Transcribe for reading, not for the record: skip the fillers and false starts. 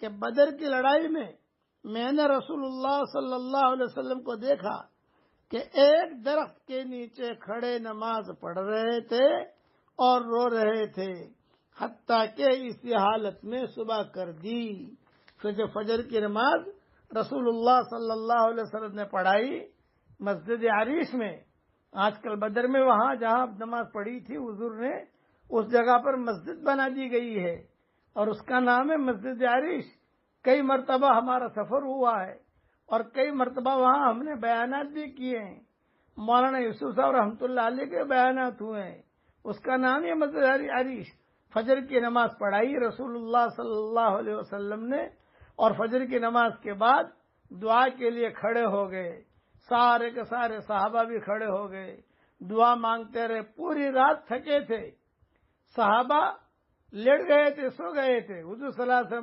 کہ بدر کی لڑائی میں نے رسول اللہ صلی اللہ علیہ وسلم کو دیکھا کہ ایک درخت کے نیچے کھڑے نماز پڑھ رہے تھے اور رو رہے تھے، حتیٰ کہ اسی حالت میں صبح کر دی۔ پھر جو فجر کی نماز رسول اللہ صلی اللہ علیہ وسلم نے پڑھائی مسجد عریش میں، آج کل بدر میں وہاں جہاں نماز پڑھی تھی حضور نے اس جگہ پر مسجد بنا دی گئی ہے اور اس کا نام ہے مسجد عریش۔ کئی مرتبہ ہمارا سفر ہوا ہے اور کئی مرتبہ وہاں ہم نے بیانات بھی کیے ہیں، مولانا یوسف صاحب رحمۃ اللہ علیہ کے بیانات ہوئے ہیں، اس کا نام ہے مسجد عریش۔ فجر کی نماز پڑھائی رسول اللہ صلی اللہ علیہ وسلم نے، اور فجر کی نماز کے بعد دعا کے لیے کھڑے ہو گئے، سارے کے سارے صحابہ بھی کھڑے ہو گئے، دعا مانگتے رہے، پوری رات تھکے تھے، صحابہ لیٹ گئے تھے، سو گئے تھے، حضور صلی اللہ علیہ وسلم